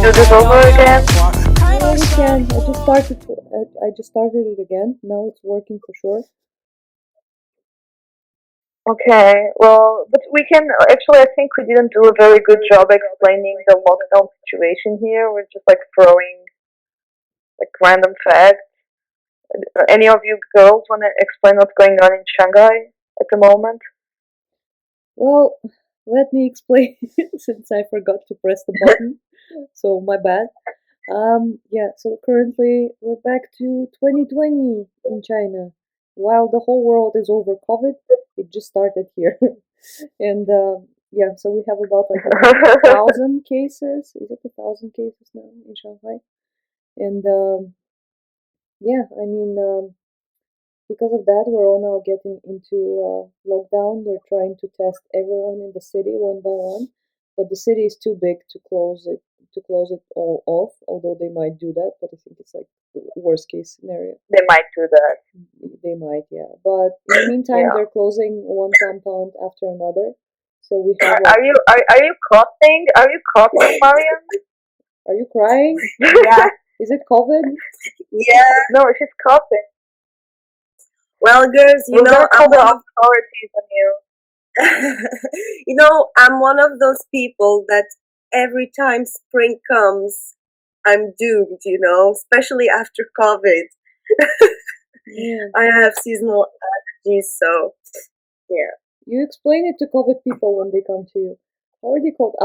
do this over again? Yeah, we can. I just started it again. Now it's working for sure. Okay, well, but we can actually. I think we didn't do a very good job explaining the lockdown situation here. We're just like throwing like random facts. Any of you girls want to explain what's going on in Shanghai at the moment? Well, let me explain since I forgot to press the button. So my bad. Yeah, so currently we're back to 2020 in China. While the whole world is over COVID, it just started here. And yeah, so we have about like a thousand cases. Is it 1,000 cases now in Shanghai? And yeah, I mean, because of that, we're all now getting into lockdown. They're trying to test everyone in the city one by one, but the city is too big to close it all off. Although they might do that, but I think it's like the worst case scenario. They might do that. They might, yeah. But in the meantime, Yeah. they're closing one compound after another. So we have Are, like, are you are you coughing? Are you coughing, Mariam? are you crying? Yeah, Is it COVID? yeah. No, she's coughing. Well, girls, We're gonna call the authorities on you. I'm one of those people that every time spring comes, I'm doomed, especially after COVID. Yeah. I have seasonal allergies, so yeah. You explain it to COVID people when they come to you. How are they called?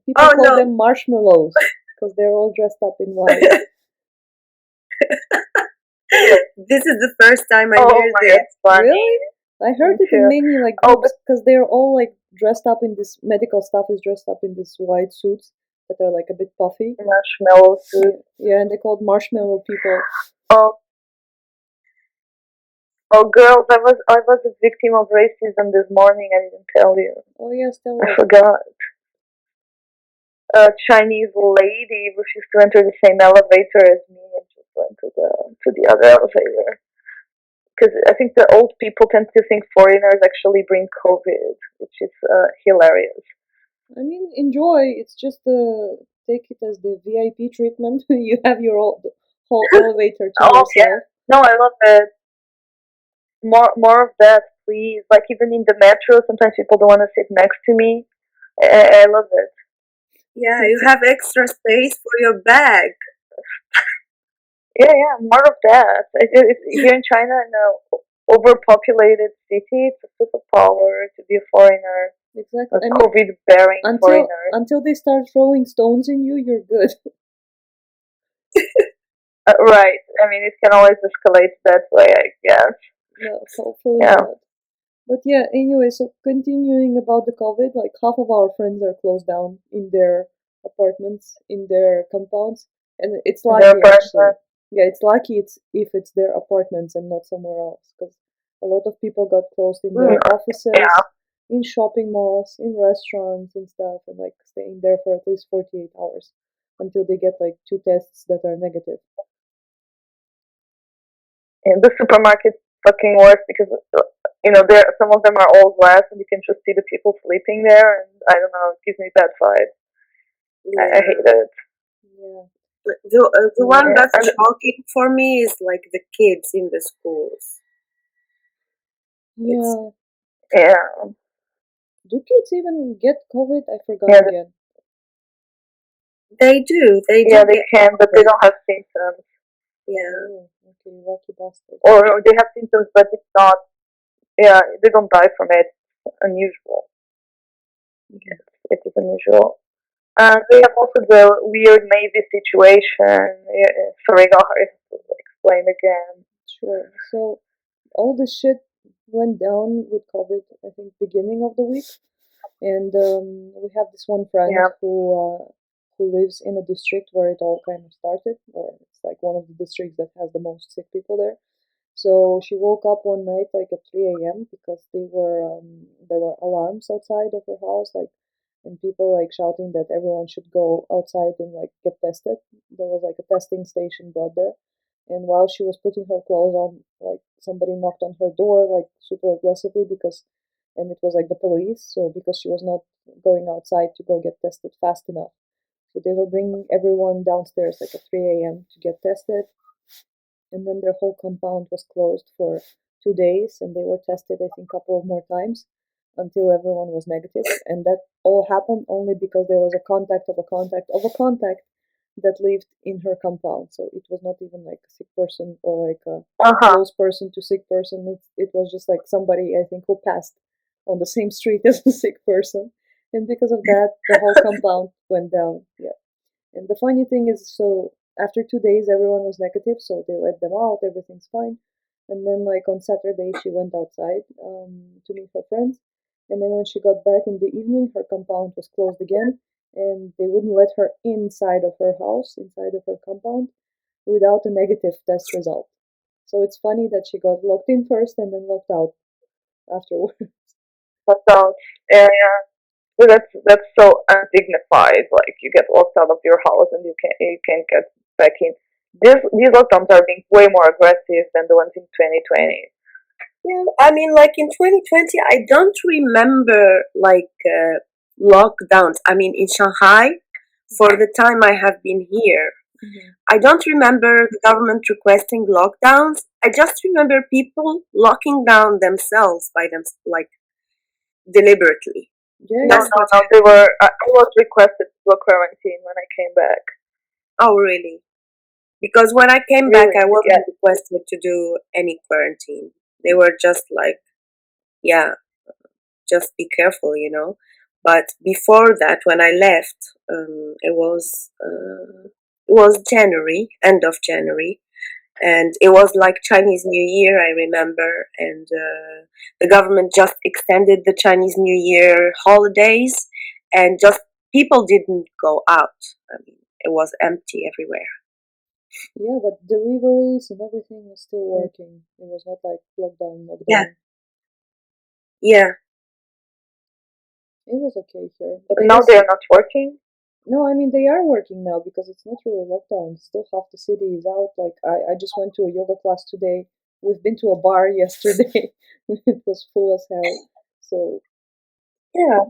People Oh, call no. them marshmallows because they're all dressed up in white. This is the first time I Oh hear my, this. it's funny. Really? I heard Me it in too. many like Oh, groups because they're all like dressed up in this medical staff is dressed up in this white suits that are like a bit puffy. Marshmallow soup. Yeah, and they're called marshmallow people. Oh, oh, girls, I was a victim of racism this morning. I didn't tell you. Oh yes, tell I us. forgot. A Chinese lady refused to enter the same elevator as me and just went to the other elevator. Because I think the old people tend to think foreigners actually bring COVID, which is hilarious. I mean, enjoy. It's just take it as the VIP treatment. You have your whole elevator to Oh yeah, yourself. no, I love it. More of that, please. Like even in the metro, sometimes people don't want to sit next to me. I love it. Yeah, you have extra space for your bag. Yeah, yeah, more of that. Here in China, in an overpopulated city, it's a superpower to be a foreigner, Exactly. a COVID-bearing foreigner. Until they start throwing stones in you, you're good. Right. I mean, it can always escalate that way, I guess. No, hopefully Yeah. not. But yeah, anyway, so continuing about the COVID, like half of our friends are closed down in their apartments, in their compounds, and it's lucky actually. Yeah, it's lucky if it's their apartments and not somewhere else, because a lot of people got closed in their offices, Yeah. in shopping malls, in restaurants and stuff, and like staying there for at least 48 hours until they get like 2 tests that are negative. And the supermarket's fucking worse because there some of them are all glass and you can just see the people sleeping there, and I don't know, it gives me bad vibes. I hate it. Yeah. The one Yeah, that's and- shocking for me is like the kids in the schools. Yeah. Yeah. Do kids even get COVID? I forgot Yeah, again. They do. They Yeah, do they get can, but they COVID. don't have symptoms. Yeah. Oh, okay, lucky bastard. Or they have symptoms, but it's not. Yeah, they don't die from it. It's unusual. It is unusual. And we have also the weird Navy situation. Sorry, go ahead to explain again. Sure. So all the shit went down with COVID, I think, beginning of the week. And we have this one friend Yeah. who lives in a district where it all kind of started, or it's like one of the districts that has the most sick people there. So she woke up one night like at 3 a.m. because there were alarms outside of her house, like, and people like shouting that everyone should go outside and like get tested. There was like a testing station brought there, and while she was putting her clothes on, like somebody knocked on her door like super aggressively and it was like the police. So because she was not going outside to go get tested fast enough, So they were bringing everyone downstairs like at 3 a.m. to get tested, and then their whole compound was closed for 2 days, and they were tested, I think, a couple of more times until everyone was negative. And that all happened only because there was a contact of a contact of a contact that lived in her compound. So it was not even like a sick person or like a close person to sick person. It was just like somebody, I think, who passed on the same street as a sick person. And because of that, the whole compound went down. Yeah. And the funny thing is, so after 2 days, everyone was negative, so they let them out, everything's fine. And then, like on Saturday, she went outside to meet her friends. And then when she got back in the evening, her compound was closed again, and they wouldn't let her inside of her house, inside of her compound, without a negative test result. So it's funny that she got locked in first and then locked out afterwards. That sounds, yeah. Well, that's so undignified. Like you get locked out of your house and you can't get back in. These lockdowns are being way more aggressive than the ones in 2020. Yeah, I mean, like in 2020, I don't remember like lockdowns. I mean, in Shanghai, for the time I have been here, I don't remember the government requesting lockdowns. I just remember people locking down themselves by them, like deliberately. Yeah, No, That's no, what. no. They were. I was requested to do a quarantine when I came back. Oh, really? Because when I came back, I Really? Yeah. wasn't requested to do any quarantine. They were just like, yeah, just be careful, you know. But before that, when I left, it was January, end of January, and it was like Chinese New Year, I remember, and the government just extended the Chinese New Year holidays, and just people didn't go out. I mean, it was empty everywhere. Yeah, but deliveries and everything was still working. It was not like lockdown, Yeah, lockdown. yeah. It was okay here. But I Now guess, they are not working. no, I mean, they are working now because it's not really lockdown. Still half the city is out. Like, I just went to a yoga class today. We've been to a bar yesterday. It was full as hell. So Yeah,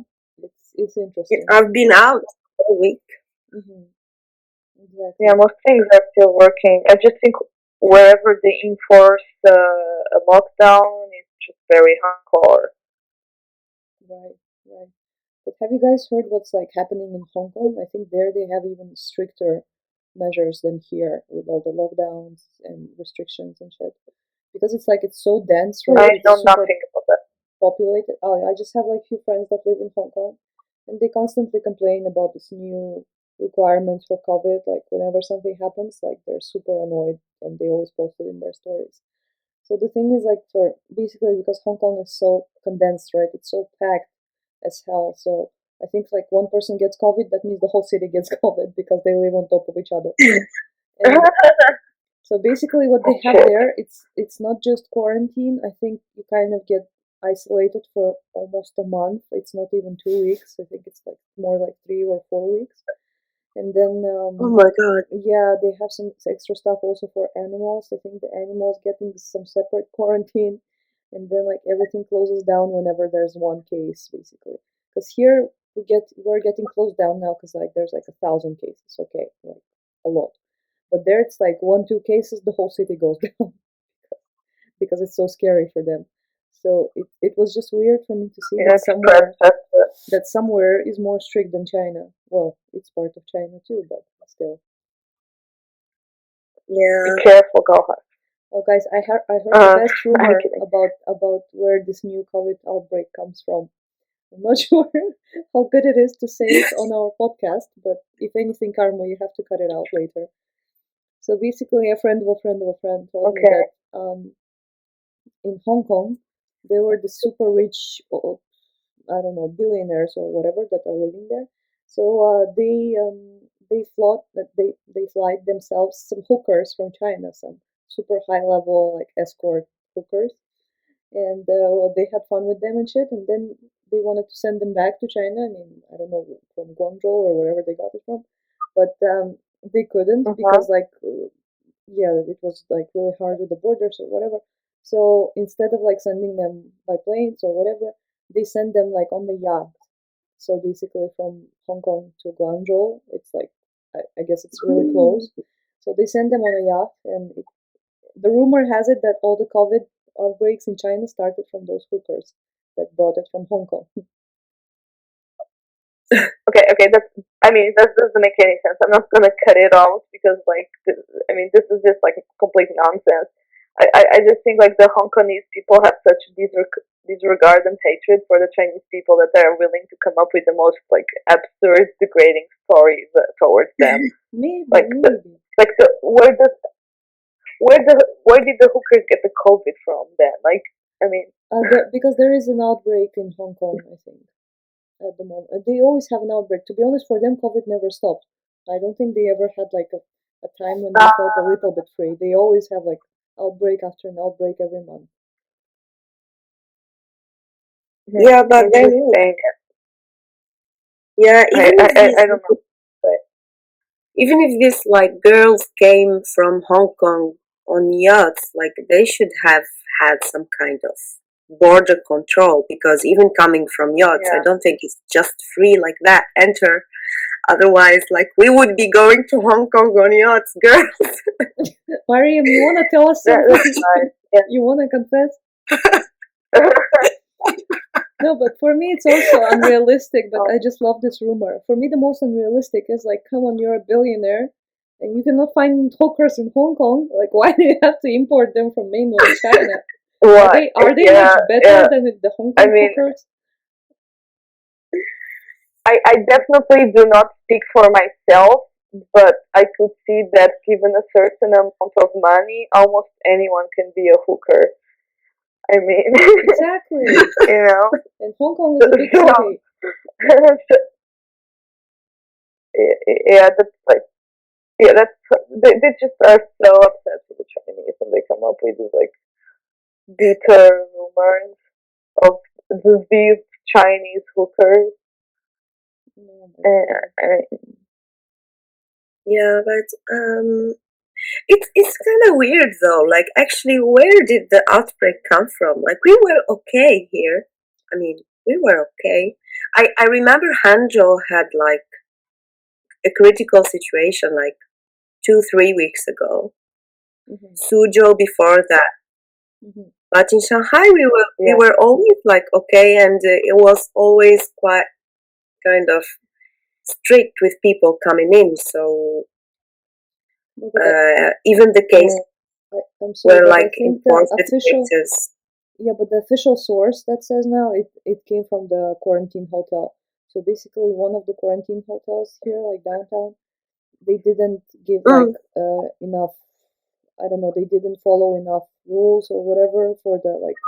it's interesting. I've been out all week. Hmm. Yeah, Exactly. most things are still working. I just think wherever they enforce a lockdown, it's just very hardcore. Right, right. But have you guys heard what's like happening in Hong Kong? I think there they have even stricter measures than here with all the lockdowns and restrictions and shit. Because it's like it's so dense, right? I It's know super nothing about that. populated. Oh, I just have like few friends that live in Hong Kong, and they constantly complain about this new requirements for COVID. Like whenever something happens, like they're super annoyed, and they always post it in their stories. So the thing is, like, for basically because Hong Kong is so condensed, right? It's so packed as hell. So I think like one person gets COVID, that means the whole city gets COVID because they live on top of each other. And so basically, what they Oh have shit. there, it's not just quarantine. I think you kind of get isolated for almost a month. It's not even 2 weeks. I think it's like more like 3 or 4 weeks. And then Oh my god. yeah, they have some extra stuff also for animals. I think the animals get into some separate quarantine, and then like everything closes down whenever there's one case, basically. Because here we're getting closed down now because like there's like 1,000 cases. Okay, like a lot. But there it's like 1, 2 cases, the whole city goes down because it's so scary for them. So it was just weird for me to see Yeah, that somewhere is more strict than China. Well, it's part of China too, but still. be Yeah. careful, Gohan. Oh, guys, I heard the best I'm rumor kidding. about where this new COVID outbreak comes from. I'm not sure how good it is to say it on our podcast, but if anything, Karma, you have to cut it out later. So basically, a friend of a friend of a friend told me Okay. that in Hong Kong, there were the super rich, I don't know, billionaires or whatever that are living there. So they fought that they flight themselves some hookers from China, some super high level like escort hookers, and well, they had fun with them and shit, and then they wanted to send them back to China. I mean, I don't know, from Guangzhou or wherever they got it from, but they couldn't Uh-huh. because like yeah, it was like really hard with the borders or whatever. So instead of like sending them by planes or whatever, they send them like on the yacht. So basically, from Hong Kong to Guangzhou, it's like I guess it's really close. So they send them on a yacht, and the rumor has it that all the COVID outbreaks in China started from those hookers that brought it from Hong Kong. Okay, that's. I mean, that doesn't make any sense. I'm not gonna cut it out because, like, this is just like complete nonsense. I just think like the Hong Kongese people have such disregard and hatred for the Chinese people that they're willing to come up with the most like absurd, degrading stories towards them. Maybe, Like, maybe. where did the hookers get the COVID from then? Like, I mean, Because there is an outbreak in Hong Kong, I think, at the moment. They always have an outbreak. To be honest, for them, COVID never stopped. I don't think they ever had like a time when they felt a little bit free. They always have like outbreak after an outbreak every month. Yeah, but then, interesting. yeah, I don't know. even if these like girls came from Hong Kong on yachts, like they should have had some kind of border control, because even coming from yachts, I Yeah. don't think it's just free like that. Enter. Otherwise, like we would be going to Hong Kong on yachts, girls. Mariam, you wanna tell us That's something? right. Yeah. You wanna confess? No, but for me it's also unrealistic, but I just love this rumor. For me the most unrealistic is like, come on, you're a billionaire and you cannot find hookers in Hong Kong. Like why do you have to import them from mainland China? What? Are they Yeah, much better yeah. than the Hong I Kong mean, hookers? I definitely do not speak for myself, but I could see that given a certain amount of money, almost anyone can be a hooker. I mean, Exactly. you know, And Hong Kong is a big so, city. yeah, that's like, yeah, they just are so upset with the Chinese, and they come up with these like bitter rumors of these Chinese hookers. Oh my And, God. Yeah, but it's kind of weird though. Like, actually, where did the outbreak come from? Like, we were okay here. I mean, we were okay. I remember Hangzhou had like a critical situation like 2-3 weeks ago. Mhm, Suzhou before that. mhm. But in Shanghai, we yeah, were always like okay, and it was always quite kind of strict with people coming in. So No, but even the case I'm sorry, were but I like think the imported official, cases. yeah, but the official source that says now it came from the quarantine hotel. So basically, one of the quarantine hotels here, like downtown, they didn't give like Mm, enough. I don't know. They didn't follow enough rules or whatever for the like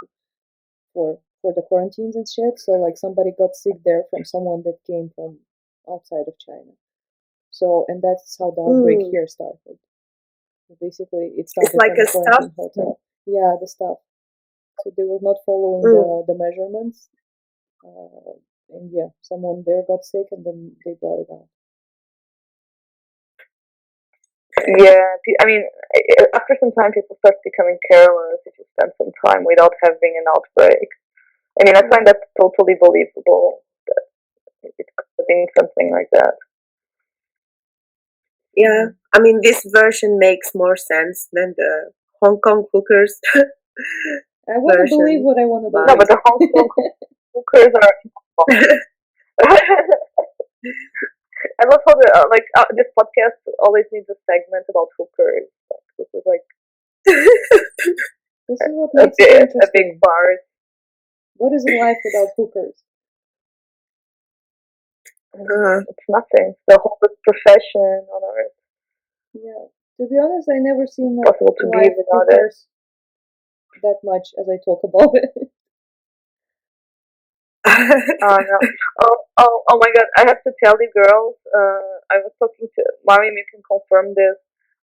for the quarantines and shit. So like somebody got sick there from someone that came from outside of China. So and that's how the outbreak mm. here started. Basically, it It's started like from a a stuff. quarantine hotel. Yeah, the stuff. So they were not following Mm. the measurements. And yeah, someone there got sick and then they brought it out. yeah. I mean, after some time, people start becoming careless if you spend some time without having an outbreak. I mean, I find that totally believable that it could have been something like that. Yeah, I mean, this version makes more sense than the Hong Kong hookers I want to believe version. what I want to No, But but believe. the Hong Kong hookers are. I love how this podcast always needs a segment about hookers. Like, this is like This is what a makes it a big interesting. part. What is life without hookers? It's nothing. The whole profession on earth Yeah. To be honest, I never seen like possible to be live without it. hookers that much as I talk about it. Oh no! Oh my God! I have to tell you, girls. I was talking to Mari. You can confirm this.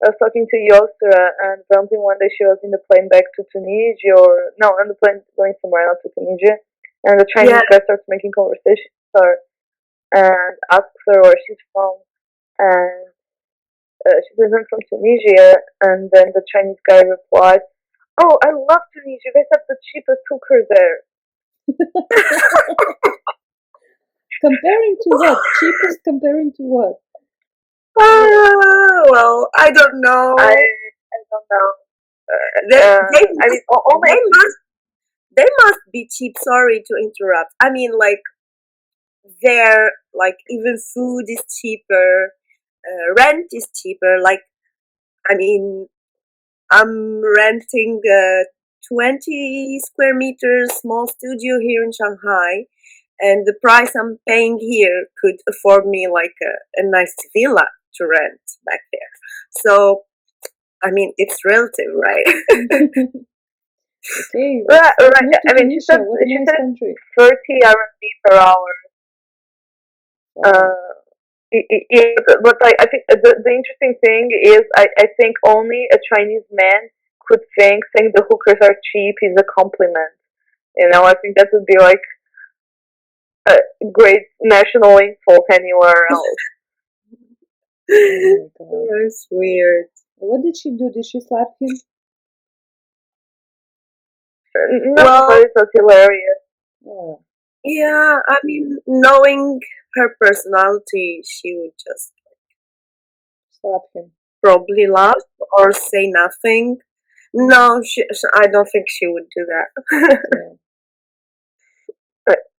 I was talking to Yosra, and apparently one day she was in the plane back to Tunisia, or no, on the plane going somewhere else to Tunisia, and the yeah, Chinese guy starts making conversation with her and asks her where she's from, and she says I'm from Tunisia, and then the Chinese guy replies, "Oh, I love Tunisia. You guys have the cheapest hooker there." Comparing to what? Cheapest comparing to what? Well, I don't know. I don't know. I mean, only They must they must be cheap. Sorry to interrupt. I mean, like their like even food is cheaper, rent is cheaper. Like I mean, I'm renting a 20 square meters small studio here in Shanghai, and the price I'm paying here could afford me like a nice villa to rent back there. So I mean, it's relative, right? Okay, right, let's right. move to I mean, Tunisia. What a she nice said country. 30 RMB per hour. Wow. Yeah, but I think the interesting thing is I think only a Chinese man could saying the hookers are cheap is a compliment. You know, I think that would be like a great national insult anywhere else. Oh my god. That's weird. What did she do? Did she slap him? No, Well, but it was hilarious. Oh, yeah, I mean, knowing her personality, she would just slap him. probably laugh or say nothing. No, I don't think she would do that. Yeah.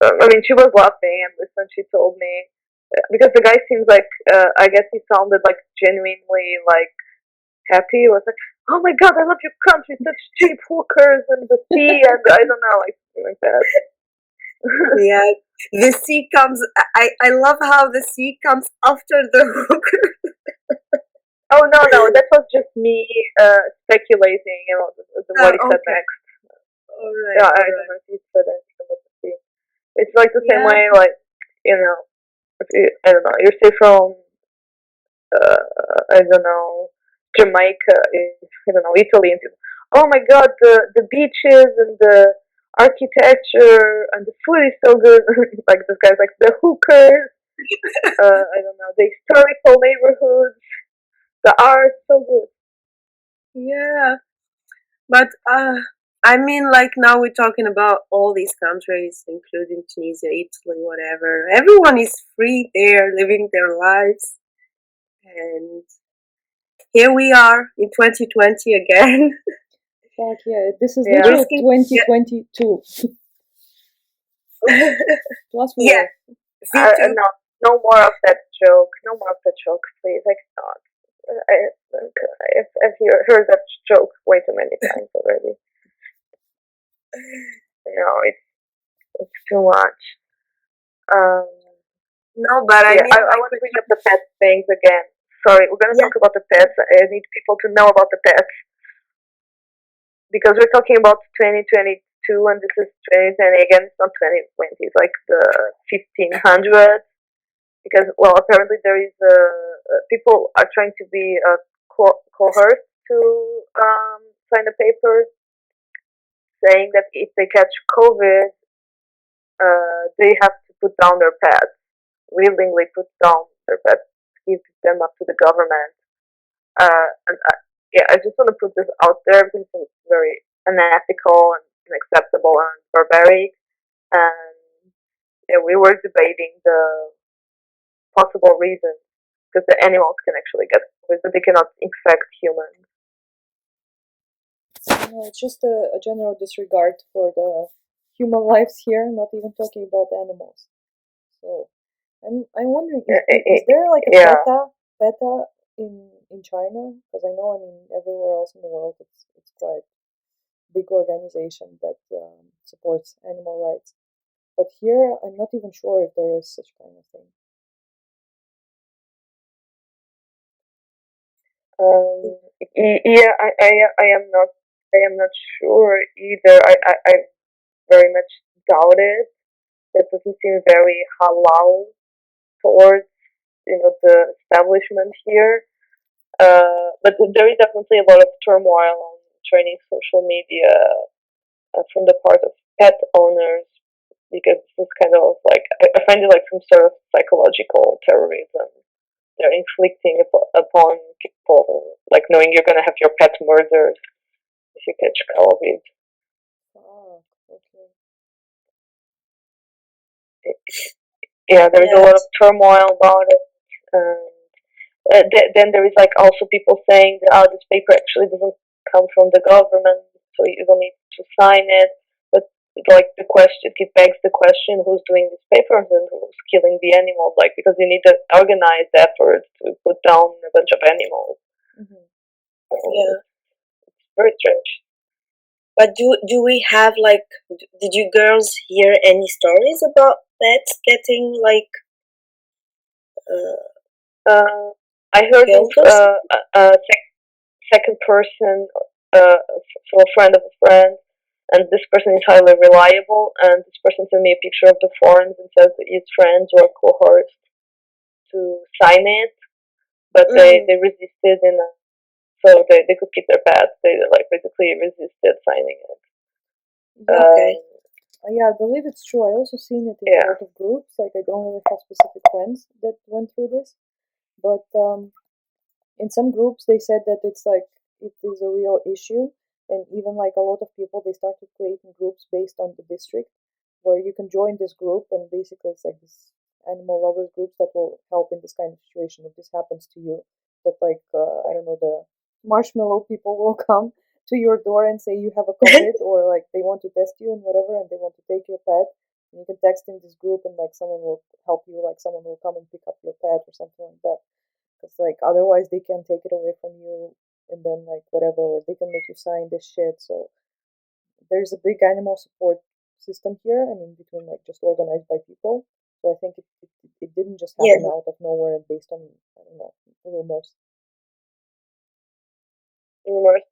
I mean, she was laughing, and listen, she told me because the guy seems like I guess he sounded like genuinely like happy. He was like, "Oh my god, I love your country, such cheap hookers and the sea," and I don't know, like something like that. Yeah, the sea comes. I love how the sea comes after the hooker. Oh no, that was just me speculating about what he said Okay, next. all Yeah, right, I all don't right. know if he said anything about the sea. It's like the same Yeah, way, like you know, if you, I don't know, you're say from I don't know, Jamaica, I don't know, Italy, and people, oh my god, the beaches and the architecture and the food is so good. Like this guy's like the hookers, I don't know, the historical neighborhoods, the art, so good. yeah. But I mean, like now we're talking about all these countries, including Tunisia, Italy, whatever. Everyone is free there, living their lives, and here we are in 2020 again, Fuck yeah. This is Yeah. literal risking. 2022 plus Yeah, war. V2. No, no more of that joke. No more of that joke, please. I cannot. I've heard that joke way too many times already. No, it's too much. Um, No, but I yeah, mean, I like, want to bring up the pet things again. Sorry, we're gonna yeah, talk about the pets. I need people to know about the pets because we're talking about 2022 and this is 2020 again. It's not 2020. It's like the 1500s because well, apparently there is people are trying to be coerced to sign a paper saying that if they catch COVID, they have to put down their pets, willingly put down their pets, give them up to the government. And yeah, I just want to put this out there because it's very unethical and unacceptable and barbaric. And yeah, we were debating the possible reasons because the animals can actually get COVID, but they cannot infect humans. No, it's just a general disregard for the human lives here, not even talking about animals. So I'm wondering, is there like a Yeah, PETA in China? Because I know, I mean, everywhere else in the world, it's quite big organization that supports animal rights. But here, I'm not even sure if there is such kind of thing. yeah, I am not sure either. I very much doubt it. That doesn't seem very halal towards the establishment here. But there is definitely a lot of turmoil on Chinese social media from the part of pet owners because it's kind of like I find it like some sort of psychological terrorism. They're inflicting upon people, like knowing you're gonna have your pet murdered if you catch COVID. Ah, okay. yeah, there is a Yeah. lot of turmoil about it. Then there is like also people saying that this paper actually doesn't come from the government, so you don't need to sign it. But like the question, it begs the question: who's doing these papers and who's killing the animals? Like because you need an organized effort to put down a bunch of animals. Mm-hmm. So Yeah. it's very strange. But do we have like? Did you girls hear any stories about pets getting like I heard of killed or something? a second person, from a friend of a friend, and this person is highly reliable. And this person sent me a picture of the forms and says that his friends were coerced to sign it, but Mm. they resisted, and so they could keep their pets. They like basically resisted signing it. Yeah, Okay. yeah, I believe it's true. I also seen it in a Yeah, lot of groups. Like I don't really have specific friends that went through this, but in some groups they said that it's like it is a real issue, and even like a lot of people they started creating groups based on the district where you can join this group, and basically it's like this animal lovers groups that will help in this kind of situation if this happens to you. That like I don't know, the marshmallow people will come to your door and say you have a COVID, or like they want to test you and whatever, and they want to take your pet. And you can text in this group, and like someone will help you, like someone will come and pick up your pet or something like that. Because like otherwise they can take it away from you, and then like whatever, or they can make you sign this shit. So there's a big animal support system here. I mean, between like just organized by people. So I think it didn't just Yeah. happen out of nowhere and based on, I don't know, rumors. rumors.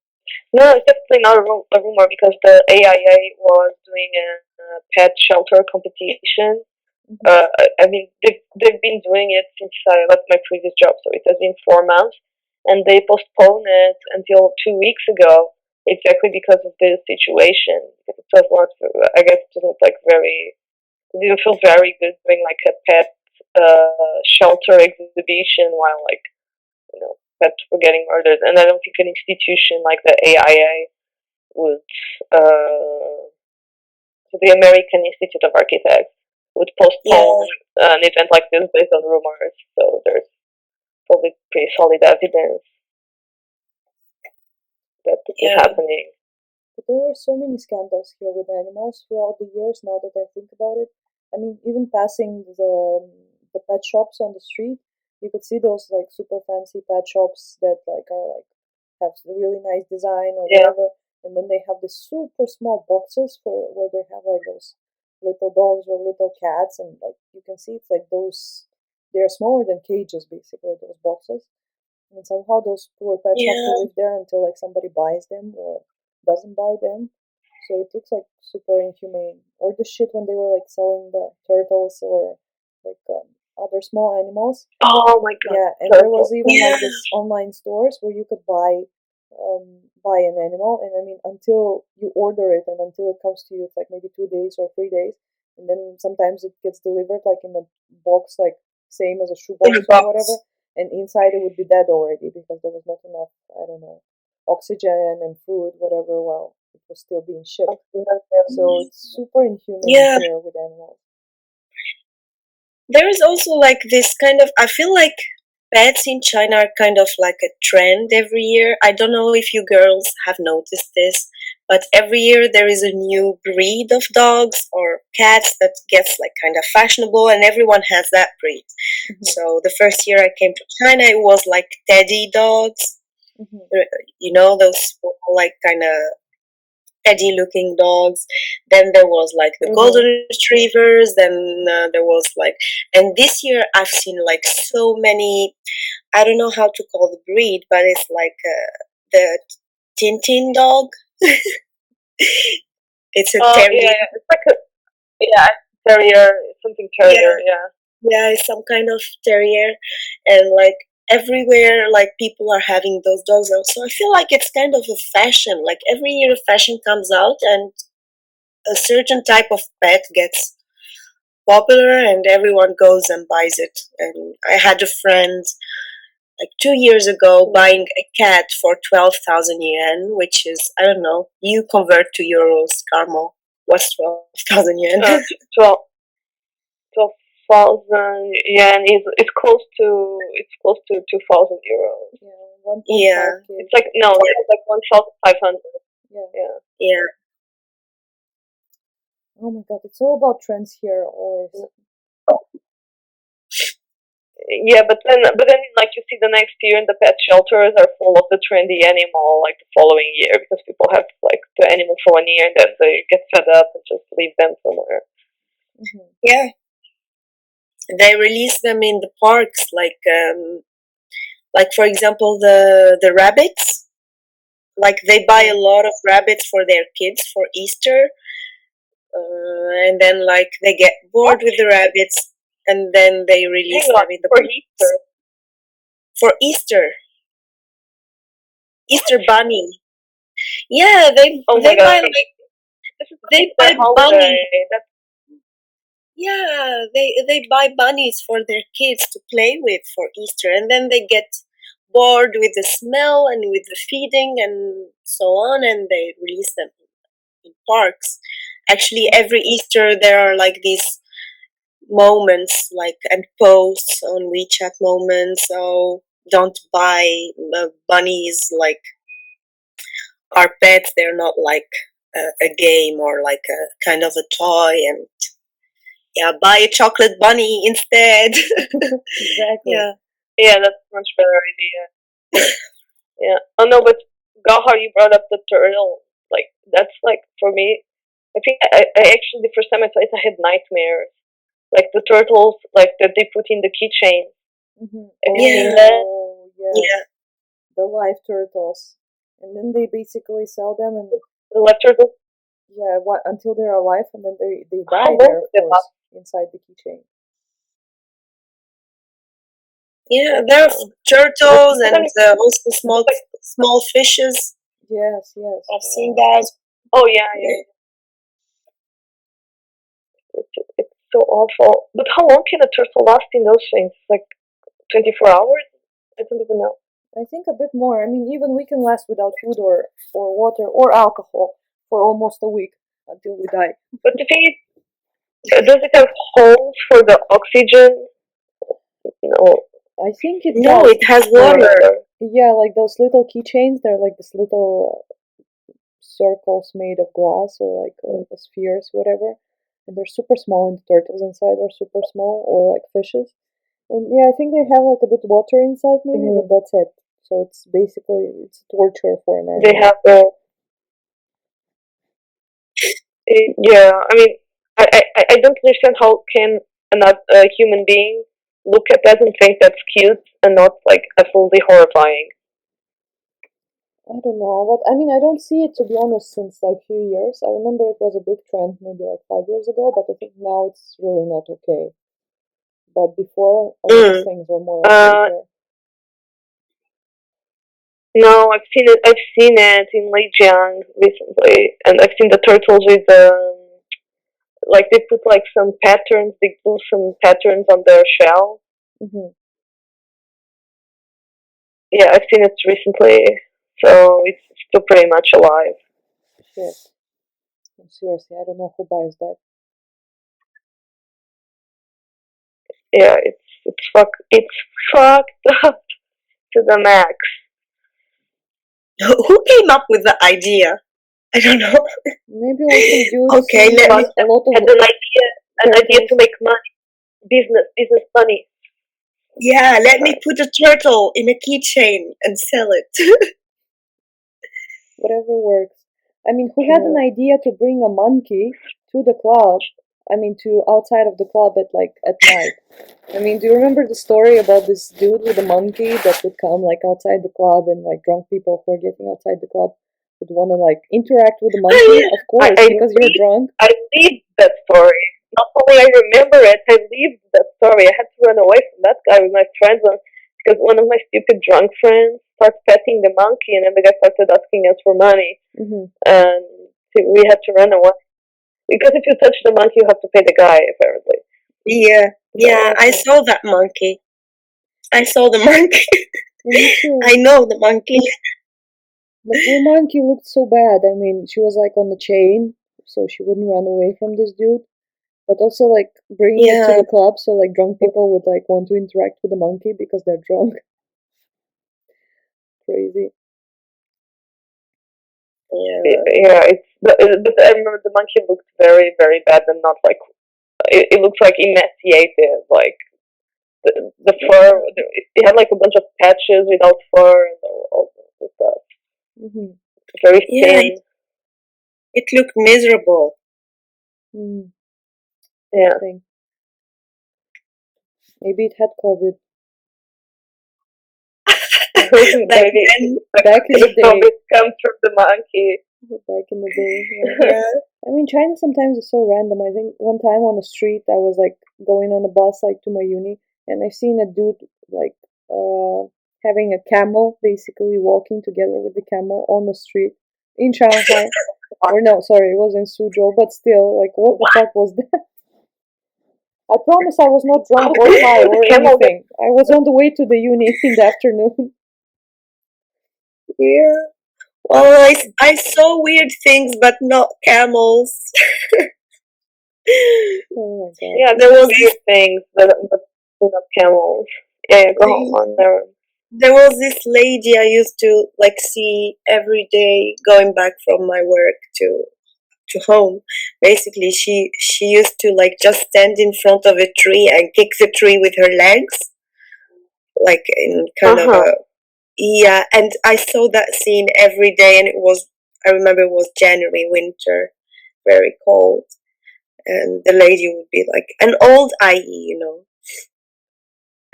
No, it's definitely not a rumor because the AIA was doing a pet shelter competition. Mm-hmm. I mean, they've been doing it since I left my previous job, so it has been 4 months, and they postponed it until 2 weeks ago, exactly because of the situation. Because it was not, I guess, it wasn't like very. It didn't feel very good doing like a pet shelter exhibition while like pets were getting murdered, and I don't think an institution like the AIA would. So the American Institute of Architects would Yeah. postpone an event like this based on rumors. So there's probably pretty solid evidence that this is Yeah. happening. But there were so many scandals here with animals throughout the years. Now that I think about it, I mean, even passing the pet shops on the street, you could see those like super fancy pet shops that like are like have the really nice design or Yeah. whatever, and then they have the super small boxes for where they have like those little dogs or little cats, and like you can see it's like those they're smaller than cages basically, those boxes, and somehow those poor pets have to Yeah. live there until like somebody buys them or doesn't buy them. So it looks like super inhumane. Or the shit when they were like selling the turtles or like other small animals. Oh my god, Yeah, and there was turtle. even Yeah. like this online stores where you could buy an animal, and I mean until you order it and until it comes to you, it's like maybe 2 days or 3 days, and then sometimes it gets delivered like in a box, like same as a In a shoebox or whatever, box. and inside it would be dead already because there was not enough, I don't know, oxygen and food, whatever, while it was still being shipped. So it's super inhumane Yeah. here with animals. There is also like this kind of, I feel like pets in China are kind of like a trend every year. I don't know if you girls have noticed this, but every year there is a new breed of dogs or cats that gets like kind of fashionable, and everyone has that breed. Mm-hmm. So the first year I came to China, it was like teddy dogs. Mm-hmm. You know, those small, like kind of teddy looking dogs. Then there was like the golden retrievers. Then there was like, and this year I've seen like so many. I don't know how to call the breed, but it's like the Tintin dog. It's a Oh terrier. yeah, it's like a terrier, something terrier. Yeah, Yeah. yeah, it's some kind of terrier, and like everywhere, like people are having those dogs out. So I feel like it's kind of a fashion. Like every year, a fashion comes out, and a certain type of pet gets popular, and everyone goes and buys it. And I had a friend like 2 years ago buying a cat for 12,000 yen, which is, I don't know, you convert to euros, Carmo. What's 12,000 yen? 12, 12 1,000 yen is it's close to 2,000 euros. Yeah, 1.5 Yeah, k. It's like no, it's like 1,500. Yeah. Yeah. yeah. Oh my god, it's all about trends here always. Yeah, but then like you see the next year and the pet shelters are full of the trendy animal like the following year because people have like the animal for 1 year and then they get fed up and just leave them somewhere. Hmm. Yeah, they release them in the parks, like for example the rabbits. Like they buy a lot of rabbits for their kids for Easter, and then like they get bored with the rabbits, and then they release Hang on, them in the for parks Easter. for Easter bunny. Yeah, they Oh my they buy god, like this is the they Easter buy bunny. holiday. That's Yeah, they buy bunnies for their kids to play with for Easter, and then they get bored with the smell and with the feeding and so on, and they release them in parks. Actually, every Easter there are like these moments, like and posts on WeChat moments. So don't buy bunnies like our pets. They're not like a game or like a kind of a toy, and yeah, buy a chocolate bunny instead. Exactly. Yeah. yeah, that's a much better idea. Yeah. Oh no, but Gahar, you brought up the turtle. Like that's like for me. I think I actually the first time I saw it, I had nightmares. Like the turtles, like that they put in the keychain. Hmm. Have you seen Yeah. that? Oh, yes. Yeah. The live turtles. And then they basically sell them and The left turtle. yeah, until they're alive and then they How die long there, of did it last? course, inside the keychain. Yeah, there are turtles Because and I mean, also small fishes. Yes, yes. I've seen that. oh yeah. It's so awful. But how long can a turtle last in those things? Like 24 hours? I don't even know. I think a bit more. I mean, even we can last without food or water or alcohol for almost a week until we die. But the thing is, does it have holes for the oxygen? No. I think it No, does. it has water. Yeah, like those little keychains, they're like this little circles made of glass or like spheres, whatever. And they're super small, and the turtles inside are super small, or like fishes. And yeah, I think they have like a bit water inside maybe, but that's it. So it's basically it's torture for an They animal. have the. Yeah, I mean, I don't understand how can a human being look at that and think that's cute and not like absolutely horrifying. I don't know, but I mean, I don't see it to be honest since like few years. I remember it was a big trend maybe like 5 years ago, but I think now it's really not okay. But before, all these Mm. things were more like Uh, okay. no, I've seen it. I've seen it in Lijiang recently, and I've seen the turtles with like they put like some patterns. They glue some patterns on their shell. Hmm. Yeah, I've seen it recently, so it's still pretty much alive. Shit. Seriously, I don't know who buys that. Yeah, it's fucked up to the max. Who came up with the idea? I don't know. Maybe like some dudes Okay, see let me. a lot of Had an idea to turtles. make money, business money. Yeah, let me put a turtle in a keychain and sell it. Whatever works. I mean, who had an idea to bring a monkey to the club? I mean, to outside of the club at night. I mean, do you remember the story about this dude with a monkey that would come like outside the club and like drunk people who are getting outside the club would want to like interact with the Oh monkey? yeah. Of course, because you're drunk. I lived that story. Not only I remember it, I lived that story. I had to run away from that guy with my friends because one of my stupid drunk friends started petting the monkey, and then the guy started asking us for money, Hmm. and we had to run away because if you touch the monkey, you have to pay the guy apparently. Yeah, yeah, I Okay. saw that monkey. I saw the monkey. Yeah, me too. I know the monkey. The poor monkey looked so bad. I mean, she was like on the chain, so she wouldn't run away from this dude. But also like bringing it to Yeah, the club, so like drunk people would like want to interact with the monkey because they're drunk. Crazy. yeah, Yeah, but I remember the monkey looked very, very bad and not like it looked like emaciated. Like the fur, it had like a bunch of patches without fur and all the stuff. Mm-hmm. Very yeah. thin. It looked miserable. Mm, Yeah, thing. Maybe it had COVID. Back maybe then, Back in the the day. COVID comes from the monkey. Back in the day, yeah. yeah. I mean, China sometimes is so random. I think one time on the street, I was like going on a bus like to my uni, and I seen a dude like having a camel, basically walking together with the camel on the street in Shanghai. Or no, sorry, it was in Suzhou, but still, like, what the fuck was that? I promise I was not drunk or high or The camel gets anything. I was on the way to the uni in the afternoon. Yeah. Well, I saw weird things, but not camels. Oh my god. yeah, There there's was weird this things, but they're not camels. Yeah, go thing. on there. There was this lady I used to like see every day going back from my work to home. Basically, she used to like just stand in front of a tree and kick the tree with her legs, like in Uh kind of huh. a yeah. And I saw that scene every day, and it was I remember it was January, winter, very cold, and the lady would be like an old IE, Maybe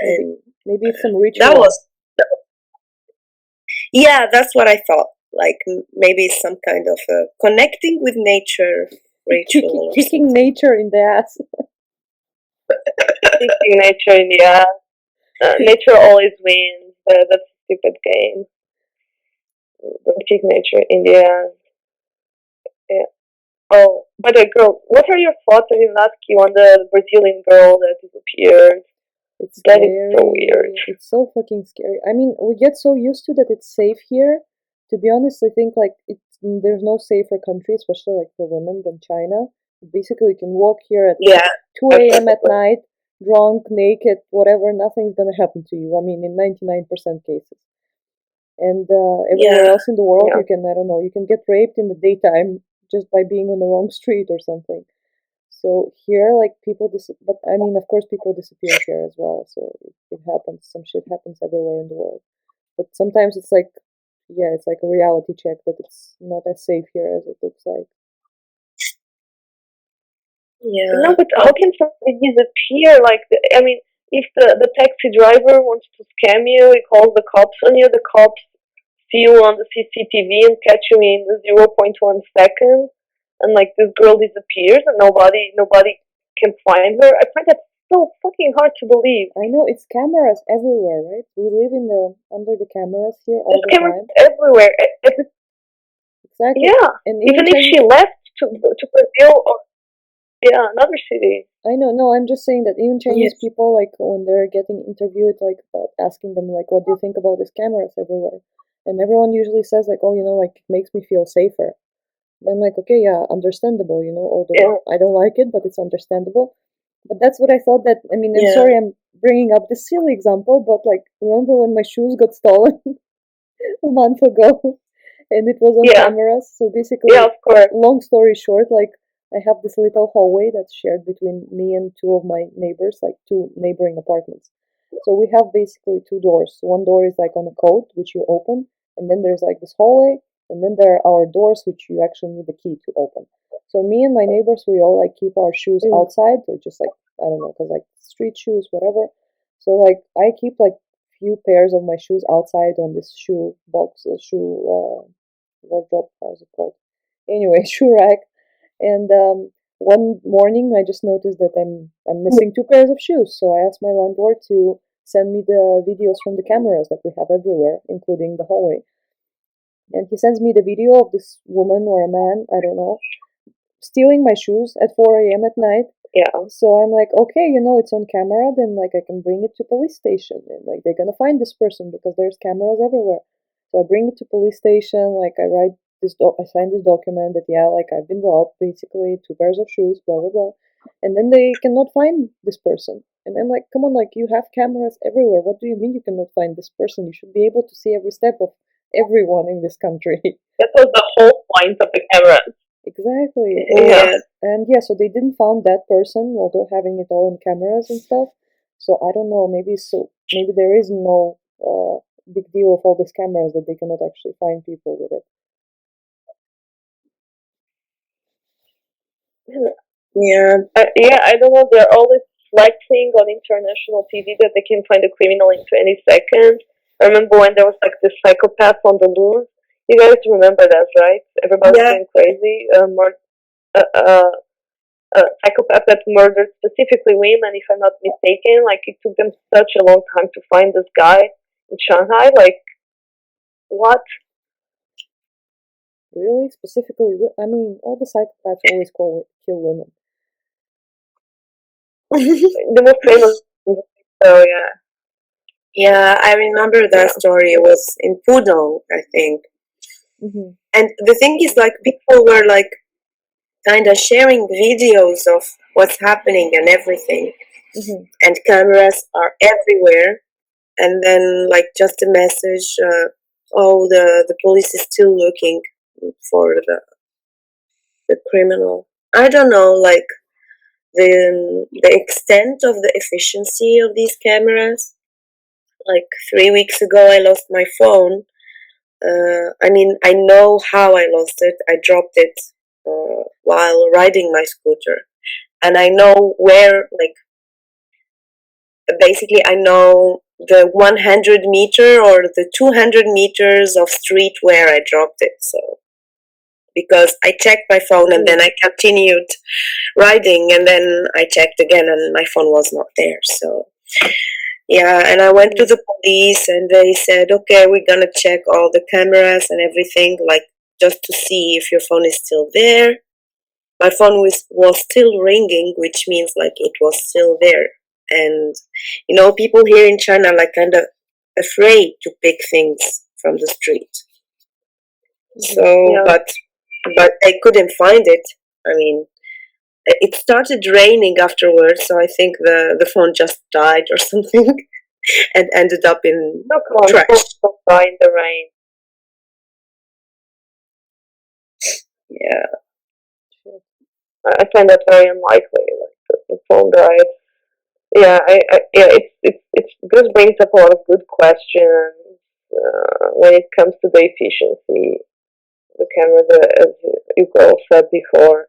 and maybe it's some that ritual. was yeah, that's what I thought. Like maybe it's some kind of connecting with nature ritual or Kicking something. nature in the ass. Kicking nature in the ass. Nature always wins. That's a stupid game. Don't kick nature in the ass. Yeah. Oh, by the way, girl, what are your thoughts? I didn't ask you on the Brazilian girl that disappeared. It's That is so weird. scary. It's so fucking scary. I mean, we get so used to that it's safe here. To be honest, I think like there's no safer country, especially like for women, than China. Basically, you can walk here at Yeah, 2 a.m. at night, drunk, naked, whatever. Nothing's gonna happen to you. I mean, in 99% cases. And everywhere yeah, else in the world, Yeah. you can, I don't know, you can get raped in the daytime just by being on the wrong street or something. So here, like people but I mean, of course, people disappear here as well. So it happens. Some shit happens everywhere in the world. But sometimes it's like, yeah, it's like a reality check that it's not as safe here as it looks like. yeah, No, but how can somebody disappear? Like, I mean, if the taxi driver wants to scam you, he calls the cops on you. The cops see you on the CCTV and catch you in 0.1 second, and like this girl disappears and nobody can find her. I find that so fucking hard to believe. I know it's cameras everywhere, right? We live in the under the cameras here all There's the cameras time. everywhere. Exactly. Yeah, And even even if she Chinese. left to Brazil or yeah another city. I know, no, I'm just saying that even Chinese yes, people, like when they're getting interviewed, like asking them, like, what do you think about these cameras everywhere? And everyone usually says, like, oh, like it makes me feel safer. And I'm like, okay, yeah, understandable, although Yeah, I don't like it, but it's understandable. But that's what I thought that, I mean, I'm yeah, sorry I'm bringing up this silly example, but like, remember when my shoes got stolen a month ago and it was on yeah, cameras? So yeah. basically, Of course. long story short, like, I have this little hallway that's shared between me and two of my neighbors, like two neighboring apartments. So we have basically two doors. One door is like on a code, which you open, and then there's like this hallway, and then there are our doors, which you actually need the key to open. So me and my neighbors, we all like keep our shoes outside, so just like, I don't know, because like street shoes, whatever. So like I keep like few pairs of my shoes outside on this shoe box, shoe wardrobe, how's it called? Anyway, shoe rack. And one morning, I just noticed that I'm missing two pairs of shoes. So I asked my landlord to send me the videos from the cameras that we have everywhere, including the hallway. And he sends me the video of this woman or a man, I don't know, stealing my shoes at 4 a.m. at night. Yeah, So I'm like, okay, it's on camera, then like I can bring it to police station and like they're gonna find this person because there's cameras everywhere. So I bring it to police station, like I write I sign this document that yeah, like I've been robbed, basically, two pairs of shoes, blah blah blah. and then they cannot find this person. And I'm like, come on, like you have cameras everywhere. What do you mean you cannot find this person? You should be able to see every step of everyone in this country. That was the whole point of the cameras. Exactly. Yeah. And yeah, so they didn't found that person, although having it all on cameras and stuff. So I don't know. Maybe there is no big deal of all these cameras that they cannot actually find people with it. Yeah. Yeah, I don't know. They're always flexing on international TV that they can find a criminal in 20 seconds. I remember when there was like this psychopath on the loose. You guys remember that, right? Everybody's Yeah. going crazy. Psychopath that murdered specifically women, if I'm not mistaken. Like, it took them such a long time to find this guy in Shanghai. Like, what? Really? Specifically, I mean, all the psychopaths always kill women. The most famous. So, yeah. Yeah, I remember that story. It was in Pudong, I think. Mm-hmm. And the thing is, like, people were like kind of sharing videos of what's happening and everything. Mm-hmm. And cameras are everywhere. And then, like, just a message, oh, the police is still looking for the criminal. I don't know, like, the extent of the efficiency of these cameras. Like 3 weeks ago, I lost my phone. I mean, I know how I lost it. I dropped it while riding my scooter, and I know where. Like, basically, I know the 100 meter or the 200 meters of street where I dropped it. So, because I checked my phone and then I continued riding, and then I checked again, and my phone was not there. So. Yeah, and I went to the police and they said, okay, we're gonna check all the cameras and everything, like just to see if your phone is still there. My phone was still ringing, which means like it was still there. And people here in China are like kind of afraid to pick things from the street. So, Yeah. but I couldn't find it. I mean, it started raining afterwards, so I think the phone just died or something. And ended up in trash. Don't die in the rain. Yeah. I find that very unlikely. Like the phone died. Yeah, this brings up a lot of good questions when it comes to the efficiency of the camera, as you all said before.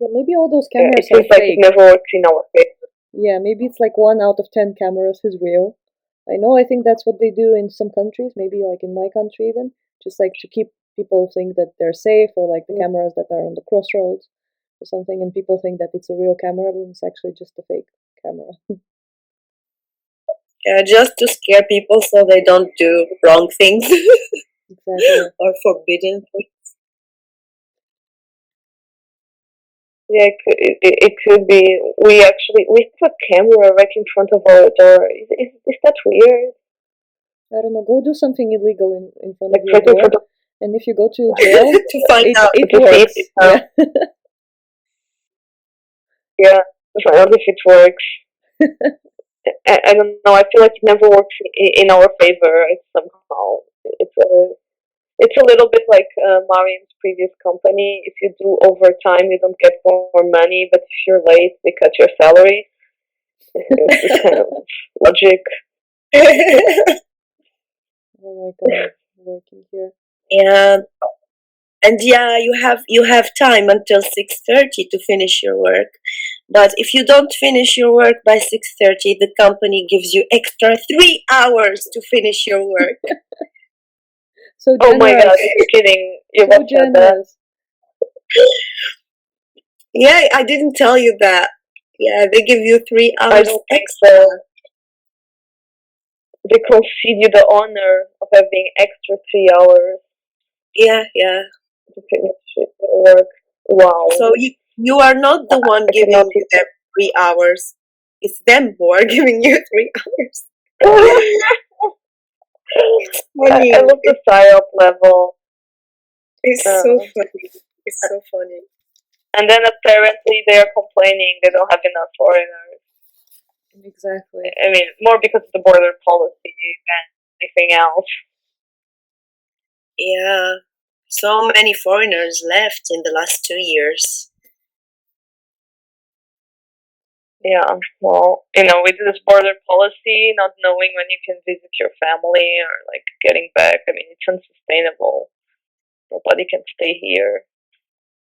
Yeah, maybe all those cameras it seems are like fake. it never works in our favor. Yeah, maybe it's like 1 out of 10 cameras is real. I think that's what they do in some countries, maybe like in my country even, just like to keep people think that they're safe, or like the cameras that are on the crossroads or something, and people think that it's a real camera, but it's actually just a fake camera. Yeah, just to scare people so they don't do wrong things. Exactly. Or forbidden things. Yeah, it could be. We have a camera right in front of our door. Is that weird? I don't know, go do something illegal in front Like of your right in door, front of and if you go to jail, to find out. it to see works. if it Yeah. Yeah, to find out if it works. I don't know. I feel like it never works in our favor. Somehow it's a little bit like Mariam's previous company. If you do overtime, you don't get more money, but if you're late, they cut your salary. It's this kind of logic. Oh my god, working here. Yeah. And yeah, you have time until 6:30 to finish your work. But if you don't finish your work by 6:30, the company gives you extra 3 hours to finish your work. So Oh generous. my god, you're kidding. You So both said that. generous. Yeah, I didn't tell you that. Yeah, they give you 3 I hours don't think extra. so. They concede you the honor of having extra 3 hours Yeah. to finish your work. Wow. So you are not the one giving them 3 hours. It's them who are giving you 3 hours. It's funny. I love the psyop level. It's so funny. It's so funny. And then apparently they are complaining they don't have enough foreigners. Exactly. I mean, more because of the border policy than anything else. Yeah, so many foreigners left in the last 2 years. Yeah, well, with this border policy, not knowing when you can visit your family or like getting back, I mean, it's unsustainable. Nobody can stay here.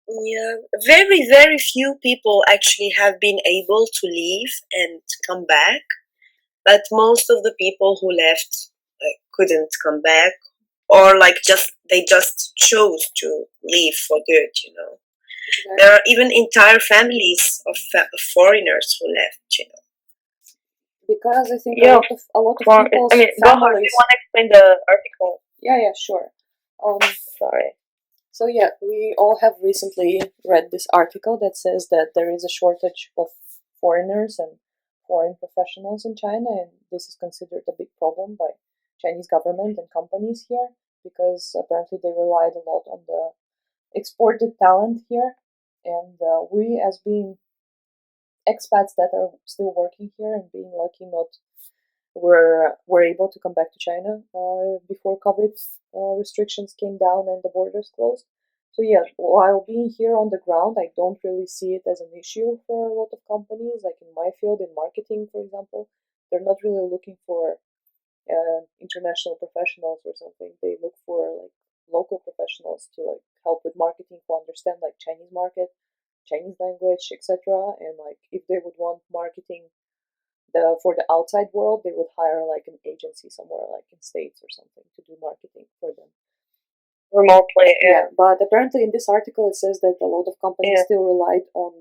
Yeah, very, very few people actually have been able to leave and come back, but most of the people who left couldn't come back, or they just chose to leave for good. Exactly. There are even entire families of foreigners who left. Because I think Yeah, a lot of well, people's I mean, go ahead. Do families. you want to explain the article? Yeah, sure. Sorry. So yeah, we all have recently read this article that says that there is a shortage of foreigners and foreign professionals in China, and this is considered a big problem by Chinese government and companies here because apparently they relied a lot on the exported talent here, and we as being expats that are still working here and being lucky not were able to come back to China before COVID restrictions came down and the borders closed. So yeah, while being here on the ground, I don't really see it as an issue for a lot of companies. Like in my field, in marketing, for example, they're not really looking for international professionals or something. They look for like local professionals to like help with marketing, to understand like Chinese market, Chinese language, etc. And like if they would want marketing for the outside world, they would hire like an agency somewhere like in States or something to do marketing for them remotely. Yeah, but apparently in this article it says that a lot of companies Yeah. still relied on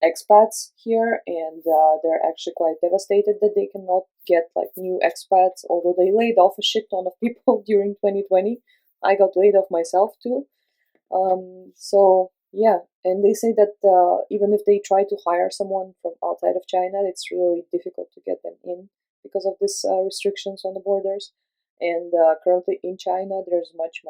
expats here, and they're actually quite devastated that they cannot get like new expats. Although they laid off a shit ton of people during 2020, I got laid off myself too. So yeah, and they say that even if they try to hire someone from outside of China, it's really difficult to get them in because of this restrictions on the borders. And currently in China, there's much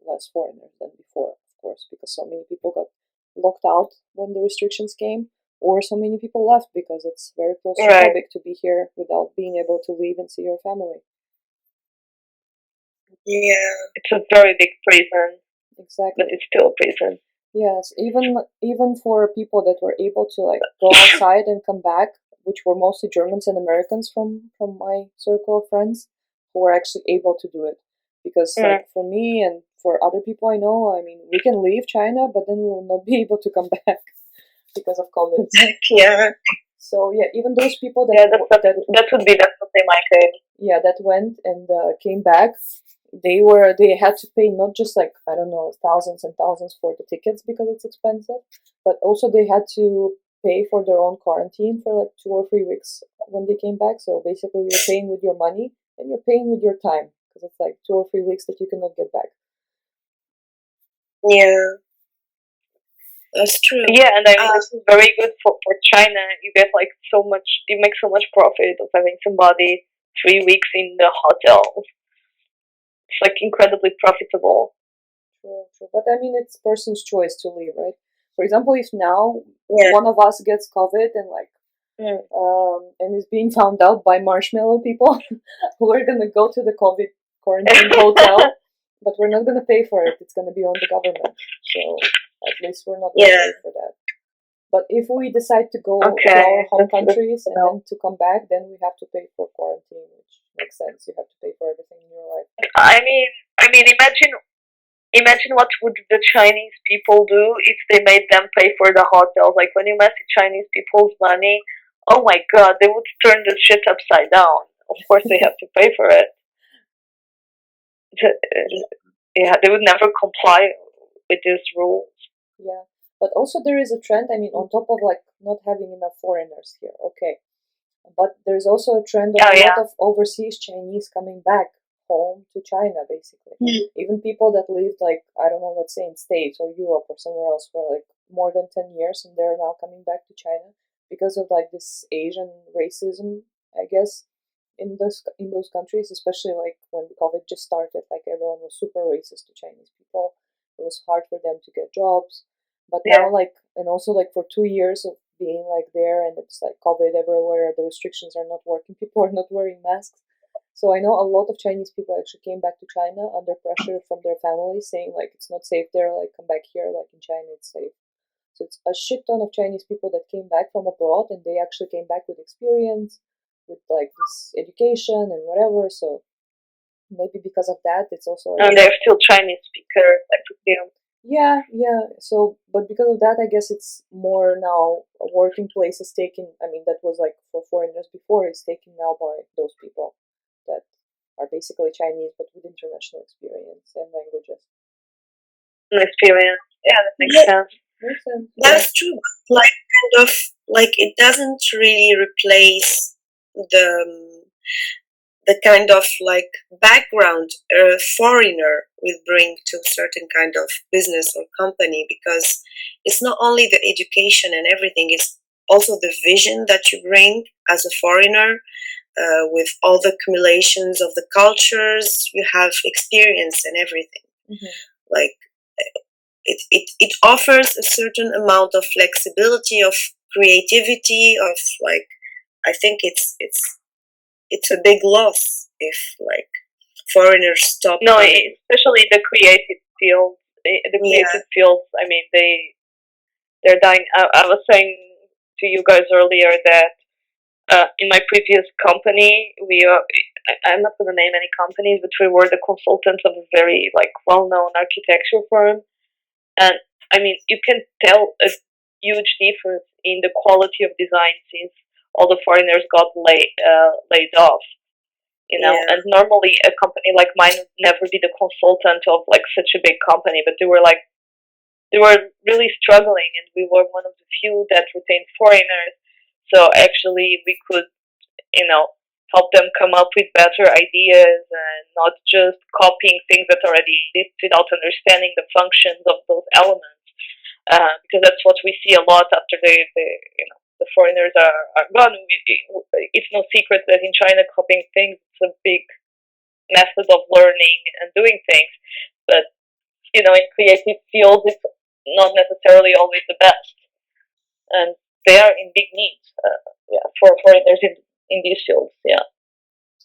less foreigners than before, of course, because so many people got locked out when the restrictions came, or so many people left because it's very claustrophobic to be here without being able to leave and see your family. Yeah, it's a very big prison. Exactly. But it's still a prison. Yes, even for people that were able to like go outside and come back, which were mostly Germans and Americans from my circle of friends, who were actually able to do it. Because like for me and for other people I know, I mean, we can leave China, but then we will not be able to come back because of COVID. Yeah. So yeah, even those people that that would be definitely my case. Yeah, that went and came back, they had to pay not just like, I don't know, thousands and thousands for the tickets because it's expensive, but also they had to pay for their own quarantine for like 2 or 3 weeks when they came back. So basically you're paying with your money and you're paying with your time because it's like 2 or 3 weeks that you cannot get back. Yeah, that's true. Yeah, and I mean, this is very good for China. You get like you make so much profit of having somebody 3 weeks in the hotel. It's like incredibly profitable. True. But I mean, it's person's choice to leave, right? For example, if now one of us gets COVID and like, and is being found out by marshmallow people, we're gonna go to the COVID quarantine hotel, but we're not gonna pay for it. It's gonna be on the government. So at least we're not gonna pay for that. But if we decide to go to our home countries and then to come back, then we have to pay for quarantine, which makes sense. You have to pay for everything in your life. I mean, imagine what would the Chinese people do if they made them pay for the hotels. Like when you mess with Chinese people's money, oh my god, they would turn the shit upside down. Of course, they have to pay for it. Yeah, they would never comply with these rules. Yeah, but also there is a trend. I mean, on top of like not having enough foreigners here, okay, but there's also a trend of a lot of overseas Chinese coming back home to China, basically. Even people that lived like, I don't know, let's say in States or Europe or somewhere else for like more than 10 years, and they're now coming back to China because of like this Asian racism, I guess, in those countries, especially like when COVID just started, like everyone was super racist to Chinese people. It was hard for them to get jobs. But Yeah. now, like, and also like for 2 years of being like there, and it's like COVID everywhere, the restrictions are not working, people are not wearing masks. So I know a lot of Chinese people actually came back to China under pressure from their families, saying like it's not safe there, like come back here, like in China it's safe. So it's a shit ton of Chinese people that came back from abroad, and they actually came back with experience, with like this education and whatever. So maybe because of that, it's also like, And they're still Chinese speakers, I presume. yeah, yeah. So, but because of that, I guess it's more now a working place is taken. I mean, that was like for foreigners before, is taken now by those people that are basically Chinese but with international experience and languages. An experience. Yeah, that makes Yeah, sense. Makes sense. Yeah. that's true. But like kind of like it doesn't really replace the the kind of like background a foreigner will bring to a certain kind of business or company, because it's not only the education and everything, it's also the vision that you bring as a foreigner, with all the accumulations of the cultures you have experienced and everything. Mm-hmm. Like it offers a certain amount of flexibility, of creativity, of like I think it's a big loss if like foreigners stop No, coming. especially the creative fields. The Yeah, creative fields. I mean, they're dying. I was saying to you guys earlier that in my previous company, I'm not going to name any companies, but we were the consultants of a very like well-known architecture firm, and I mean, you can tell a huge difference in the quality of design since all the foreigners got laid off. yeah, And normally a company like mine would never be the consultant of like such a big company, but they were really struggling, and we were one of the few that retained foreigners. So actually, we could, you know, help them come up with better ideas and not just copying things that already exist without understanding the functions of those elements. Because that's what we see a lot after the foreigners are gone. It's no secret that in China, copying things is a big method of learning and doing things. But in creative fields, it's not necessarily always the best, and they are in big need. Yeah, for foreigners in these fields. Yeah.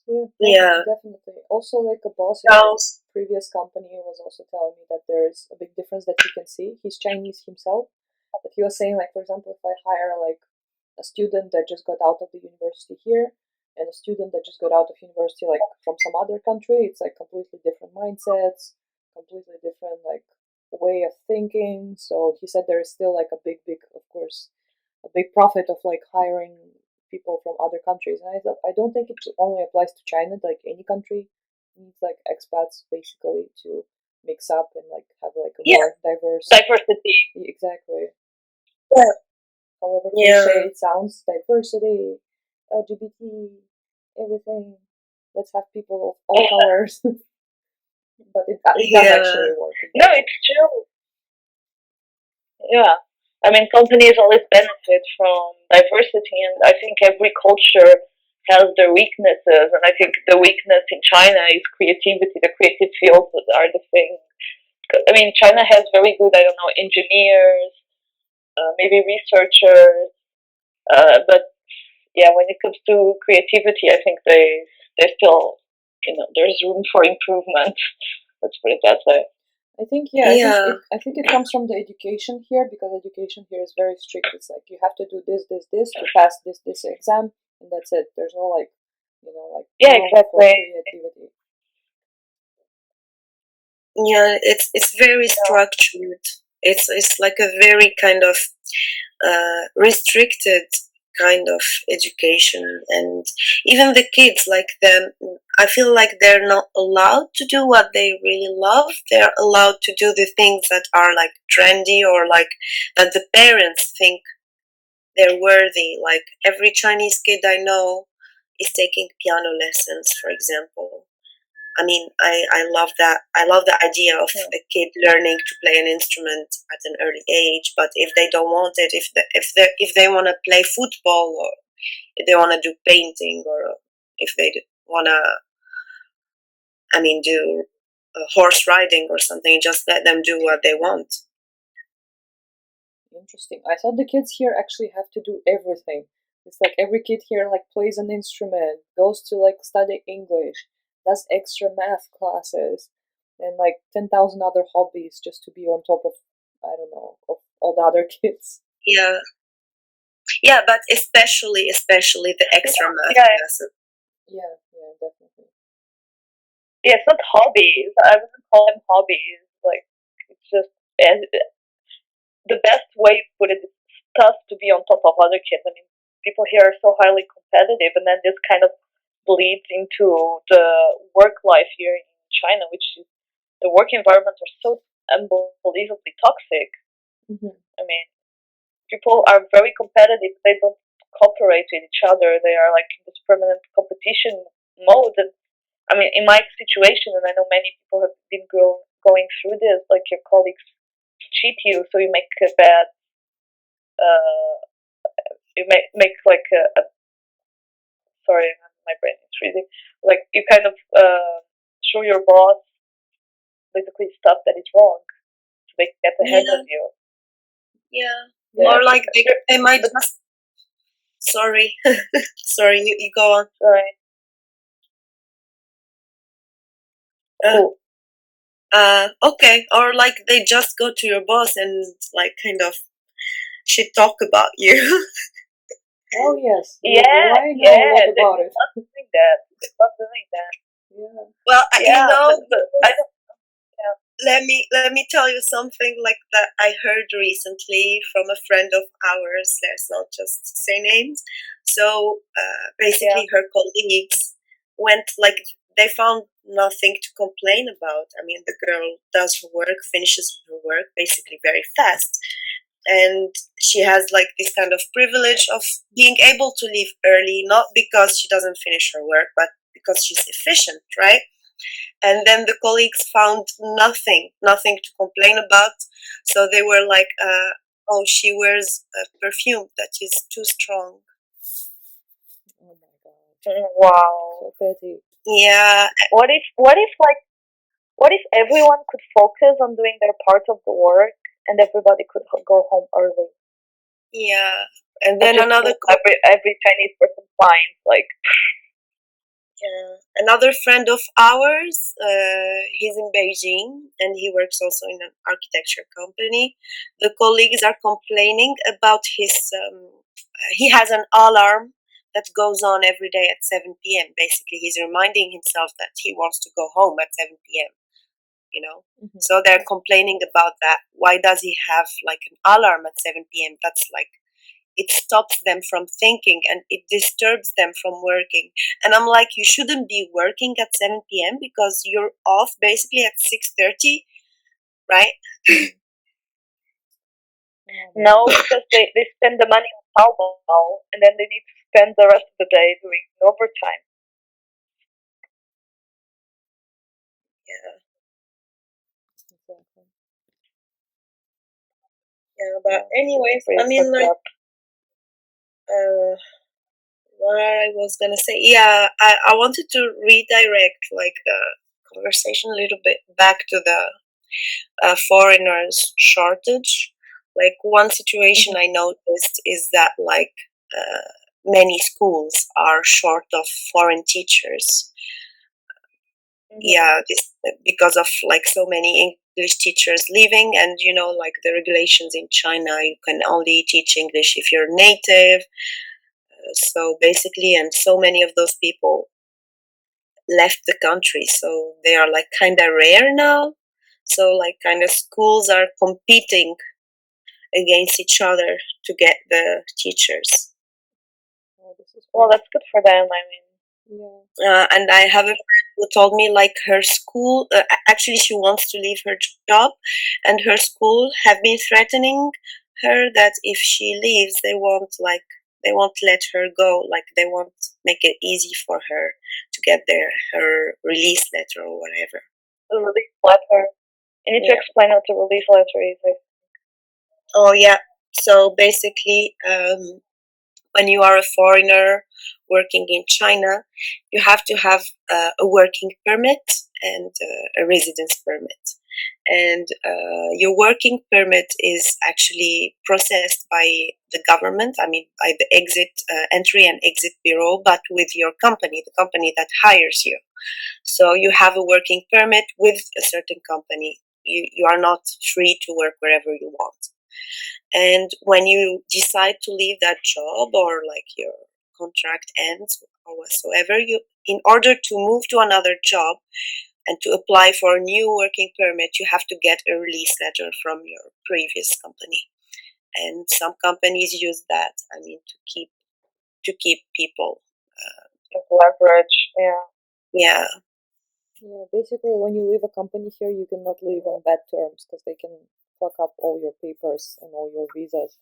Yeah, yeah. definitely. Also, like a boss in my Sounds previous company was also telling me that there's a big difference that you can see. He's Chinese himself, but he was saying, like, for example, if I hire like a student that just got out of the university here and a student that just got out of university like from some other country, it's like completely different mindsets, completely different like way of thinking. So he said there is still like a big, of course, a big profit of like hiring people from other countries. And I don't think it only applies to China. Like any country needs like expats basically to mix up and like have like a yeah, more diverse. Diversity. Exactly. yeah, However yeah, cliche it sounds, diversity, LGBT, everything. Let's have people of all colors. But it does yeah, actually work. It No, does work. it's true. Yeah. I mean, companies always benefit from diversity, and I think every culture has their weaknesses, and I think the weakness in China is creativity. The creative fields are the thing. I mean, China has very good, I don't know, engineers, maybe researchers, but yeah, when it comes to creativity, I think they still, there's room for improvement. Let's put it that way. I think yeah, yeah, I think it comes from the education here, because education here is very strict. It's like you have to do this to pass this exam, and that's it. There's no like like Yeah, room for exactly. creativity. yeah. It's very structured. It's like a very kind of restricted kind of education, and even the kids, like them, I feel like they're not allowed to do what they really love. They're allowed to do the things that are like trendy, or like that the parents think they're worthy. Like every Chinese kid I know is taking piano lessons, for example. I mean, I love that. I love the idea of Yeah. a kid learning to play an instrument at an early age. But if they don't want it, if they want to play football, or if they want to do painting, or if they want to, I mean, do horse riding or something, just let them do what they want. Interesting. I thought the kids here actually have to do everything. It's like every kid here like plays an instrument, goes to like study English, does extra math classes, and like 10,000 other hobbies just to be on top of, I don't know, of all the other kids. Yeah, yeah, but especially the extra math Yeah, classes. Yeah, definitely. yeah, it's not hobbies. I wouldn't call them hobbies. Like it's just the best way to put it is tough to be on top of other kids. I mean, people here are so highly competitive, and then this kind of bleeds into the work life here in China, which is the work environments are so unbelievably toxic. Mm-hmm. I mean, people are very competitive. They don't cooperate with each other. They are like in this permanent competition mode. And I mean, in my situation, and I know many people have been going through this, like your colleagues cheat you, so you make a bad, uh, you make like a sorry, my brain is freezing. Like you kind of show your boss basically stuff that is wrong, so they can get ahead Yeah, of you. yeah. Yeah, Or like they might but just. Sorry, sorry. You go on. sorry. Cool. Okay. Or like they just go to your boss and like kind of shit talk about you. Oh yes, Yeah, I know a lot about it. not doing that. They're not doing that. Yeah. Well, you Yeah, know, but I don't. Yeah. let me tell you something like that I heard recently from a friend of ours. Let's not just say names. So Yeah. basically, her colleagues went like they found nothing to complain about. I mean, the girl does her work, finishes her work basically very fast, and she has like this kind of privilege of being able to leave early, not because she doesn't finish her work, but because she's efficient, right? And then the colleagues found nothing to complain about. So they were like, oh, she wears a perfume that is too strong. Oh my god. Wow. So petty. Yeah, What if everyone could focus on doing their part of the work and everybody could go home early? yeah. And Not then just another every Chinese person finds like Yeah. Another friend of ours, he's in Beijing and he works also in an architecture company. The colleagues are complaining about his, he has an alarm that goes on every day at 7 p.m. Basically, he's reminding himself that he wants to go home at 7 p.m., you know? Mm-hmm. So they're complaining about that. Why does he have like an alarm at 7 p.m.? That's like it stops them from thinking and it disturbs them from working. And I'm like, you shouldn't be working at 7 p.m. because you're off basically at 6:30, right? no, because they spend the money on Taobao and then they need to spend the rest of the day doing overtime. Yeah, Exactly. yeah. But Yeah, anyways, pretty I mean, fucked like, up. uh, what I was gonna say, yeah, I wanted to redirect like the conversation a little bit back to the foreigners shortage. Like one situation I noticed is that like many schools are short of foreign teachers. Yeah, because of like so many English teachers leaving, and you know, like the regulations in China, you can only teach English if you're native. So basically, and so many of those people left the country, so they are like kind of rare now. So like kind of schools are competing against each other to get the teachers. Oh, this is Well, great. that's good for them. I mean, Yeah. And I have a friend who told me like her school, actually she wants to leave her job, and her school have been threatening her that if she leaves, they won't let her go. Like they won't make it easy for her to get her release letter or whatever. the release letter. You need to Yeah. explain what the release letter is. Like, Oh yeah. So basically, when you are a foreigner working in China, you have to have a working permit and a residence permit. and your working permit is actually processed by the government, I mean by the entry and exit bureau, but with your company, the company that hires you. So you have a working permit with a certain company. You are not free to work wherever you want. And when you decide to leave that job, or like your contract ends or whatsoever, in order to move to another job and to apply for a new working permit, you have to get a release letter from your previous company. And some companies use that, I mean, to keep people. Leverage, yeah. Yeah. Yeah, basically, when you leave a company here, you cannot leave on bad terms because they can fuck up all your papers and all your visas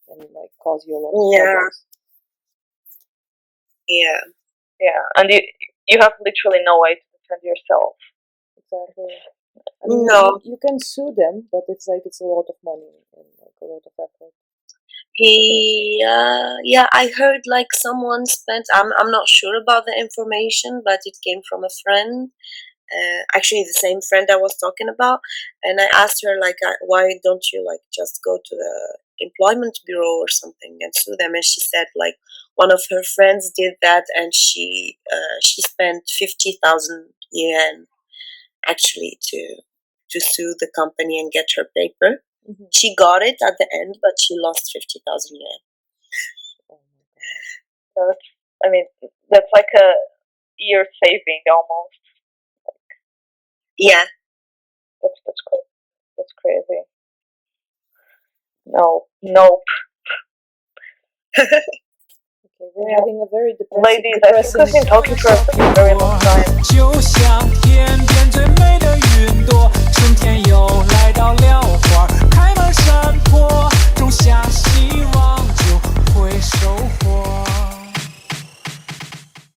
and like cause you a lot of problems. Yeah. Yeah, and you have literally no way to defend yourself. Exactly. I mean, No. you can sue them, but it's like it's a lot of money and like a lot of effort. Yeah, I heard like someone spent. I'm not sure about the information, but it came from a friend. Actually, the same friend I was talking about, and I asked her like, why don't you like just go to the employment bureau or something and sue them? And she said like one of her friends did that, and she spent 50,000 yuan actually to sue the company and get her paper. Mm-hmm. She got it at the end, but she lost 50,000 yuan. Oh my god! I mean, that's like a year saving almost. Yeah. That's crazy. That's crazy. No, nope. Okay, we're having a very Ladies, I think we've been talking for a very long time. 就像天边最美的云朵，春天又来到了，花开满山坡，种下希望就会收获。